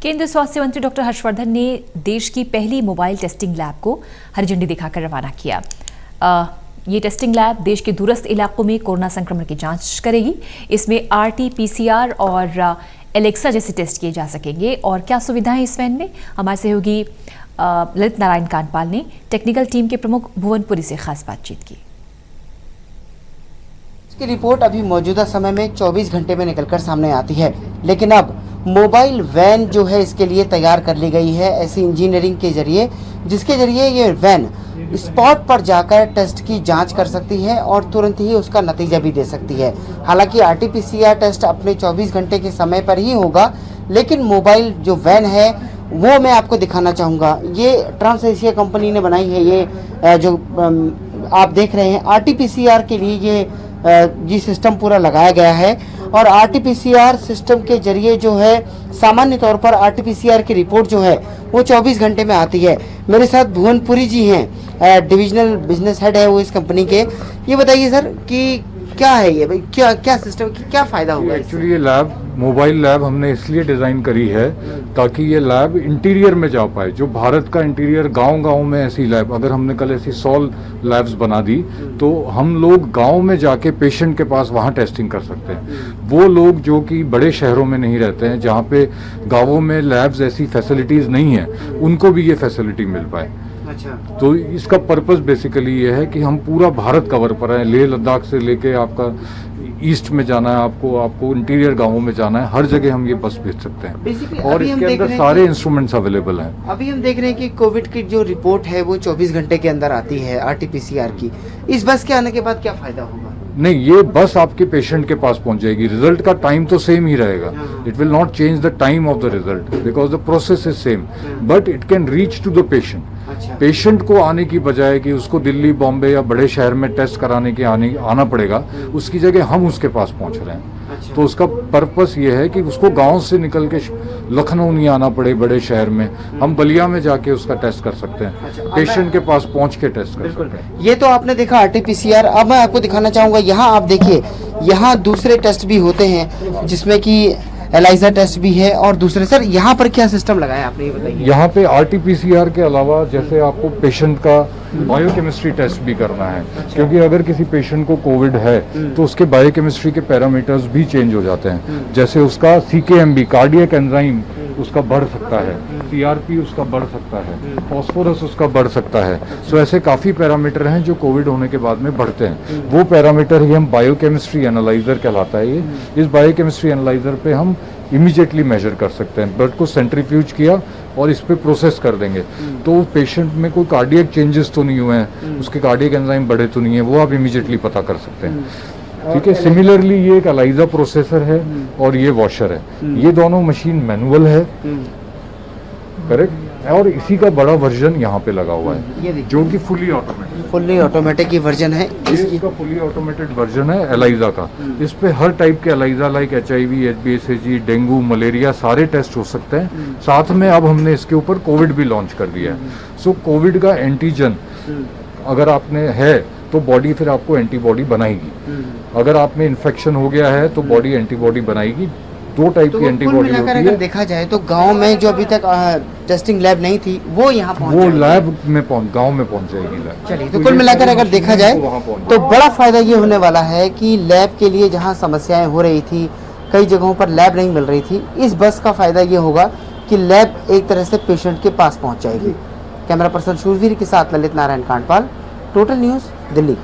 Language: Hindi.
केंद्रीय स्वास्थ्य मंत्री डॉक्टर हर्षवर्धन ने देश की पहली मोबाइल टेस्टिंग लैब को हरी झंडी दिखाकर रवाना किया। ये टेस्टिंग लैब देश के दूरस्थ इलाकों में कोरोना संक्रमण की जांच करेगी। इसमें RT-PCR और एलेक्सा जैसे टेस्ट किए जा सकेंगे। और क्या सुविधाएं इस वैन में, हमारे सहयोगी ललित नारायण कांडपाल ने टेक्निकल टीम के प्रमुख भुवनपुरी से खास बातचीत की। इसकी रिपोर्ट अभी मौजूदा समय में 24 घंटे में निकलकर सामने आती है, लेकिन अब मोबाइल वैन जो है इसके लिए तैयार कर ली गई है ऐसी इंजीनियरिंग के जरिए, जिसके जरिए ये वैन स्पॉट पर जाकर टेस्ट की जांच कर सकती है और तुरंत ही उसका नतीजा भी दे सकती है। हालांकि RT-PCR टेस्ट अपने 24 घंटे के समय पर ही होगा, लेकिन मोबाइल जो वैन है वो मैं आपको दिखाना चाहूँगा। ये ट्रांस एशिया कंपनी ने बनाई है। ये जो आप देख रहे हैं RT-PCR के लिए ये सिस्टम पूरा लगाया गया है और RT-PCR सिस्टम के जरिए जो है सामान्य तौर पर RT-PCR की रिपोर्ट जो है वो 24 घंटे में आती है। मेरे साथ भुवनपुरी जी हैं, डिविजनल बिजनेस हेड है वो इस कंपनी के। ये बताइए सर कि क्या है ये भाई, क्या सिस्टम की क्या फायदा होगा? एक्चुअली ये लैब मोबाइल लैब हमने इसलिए डिज़ाइन करी है ताकि ये लैब इंटीरियर में जा पाए। जो भारत का इंटीरियर गांव-गांव में ऐसी लैब, अगर हमने कल ऐसी 100 लैब्स बना दी तो हम लोग गांव में जाके पेशेंट के पास वहाँ टेस्टिंग कर सकते हैं। वो लोग जो कि बड़े शहरों में नहीं रहते हैं, जहाँ पे गाँवों में लैब्स ऐसी फैसिलिटीज़ नहीं है, उनको भी ये फैसिलिटी मिल पाए। अच्छा, तो इसका पर्पस बेसिकली ये है कि हम पूरा भारत कवर पर आए। लेह लद्दाख से लेके आपका ईस्ट में जाना है, आपको इंटीरियर गांवों में जाना है, हर जगह हम ये बस भेज सकते हैं और इसके अंदर सारे इंस्ट्रूमेंट्स अवेलेबल हैं। अभी हम देख रहे हैं कि कोविड की जो रिपोर्ट है वो 24 घंटे के अंदर आती है RT-PCR की। इस बस के आने के बाद क्या फायदा होगा? नहीं, ये बस आपके पेशेंट के पास पहुंच जाएगी। रिजल्ट का टाइम तो सेम ही रहेगा। It will not change the time of the result because the process is same, but it can reach to the patient. Patient को आने की बजाय कि उसको दिल्ली, बॉम्बे या बड़े शहर में टेस्ट कराने के आना पड़ेगा, उसकी जगह हम उसके पास पहुंच रहे हैं। तो उसका पर्पस ये है कि उसको गांव से निकल के लखनऊ नहीं आना पड़े बड़े शहर में, हम बलिया में जाके उसका टेस्ट कर सकते हैं, पेशेंट के पास पहुंच के टेस्ट कर सकते हैं। ये तो आपने देखा RT-PCR। अब मैं आपको दिखाना चाहूंगा, यहाँ आप देखिए, यहाँ दूसरे टेस्ट भी होते हैं जिसमें कि एलाइजा टेस्ट भी है और दूसरे। सर यहाँ पर क्या सिस्टम लगाया आपने, ये बताइए। यहाँ पे RT-PCR के अलावा जैसे आपको पेशेंट का बायोकेमिस्ट्री टेस्ट भी करना है, क्योंकि अगर किसी पेशेंट को कोविड है तो उसके बायोकेमिस्ट्री के पैरामीटर्स भी चेंज हो जाते हैं। जैसे उसका CKMB कार्डियक एंजाइम उसका बढ़ सकता है, CRP उसका बढ़ सकता है, फॉस्फोरस उसका बढ़ सकता है। सो ऐसे काफ़ी पैरामीटर हैं जो कोविड होने के बाद में बढ़ते हैं। वो पैरामीटर ही हम बायोकेमिस्ट्री एनालाइजर कहलाता है। ये इस बायोकेमिस्ट्री एनालाइजर पे हम इमीडिएटली मेजर कर सकते हैं। ब्लड को सेंट्रीफ्यूज किया और इस पे प्रोसेस कर देंगे तो पेशेंट में कोई कार्डियक चेंजेस तो नहीं हुए हैं, उसके कार्डियक एंजाइम बढ़े तो नहीं है, वो आप इमीडिएटली पता कर सकते हैं। ठीक है। सिमिलरली ये एक एलाइजा प्रोसेसर है और ये वॉशर है। ये दोनों मशीन मैनुअल है, करेक्ट, और इसी का बड़ा वर्जन यहाँ पे लगा हुआ है जो कि फुली ऑटोमेटिक की वर्जन है। इसका फुली ऑटोमेटेड वर्जन है एलाइजा का। इस पे हर टाइप के ELISA like HIV, HBsAg, dengue, malaria सारे टेस्ट हो सकते हैं। साथ में अब हमने इसके ऊपर कोविड भी लॉन्च कर दिया है। सो कोविड का एंटीजन अगर आपने है तो बॉडी फिर आपको एंटीबॉडी बनाएगी। अगर आप में इन्फेक्शन हो गया है तो बॉडी एंटीबॉडी बनाएगी। 2 टाइप की एंटीबॉडी होती है। अगर देखा जाए तो गांव में जो अभी तक टेस्टिंग लैब नहीं थी वो यहाँ लैब में गांव में पहुंच जाएगी लैब। चलिए, तो कुल मिलाकर अगर देखा जाए तो बड़ा फायदा ये होने वाला है कि लैब के लिए जहाँ समस्याएं हो रही थी, कई जगहों पर लैब नहीं मिल रही थी, इस बस का फायदा ये होगा कि लैब एक तरह से पेशेंट के पास पहुँच जाएगी। कैमरा पर्सन शूरवीर के साथ ललित नारायण कांडपाल, टोटल न्यूज़, दिल्ली।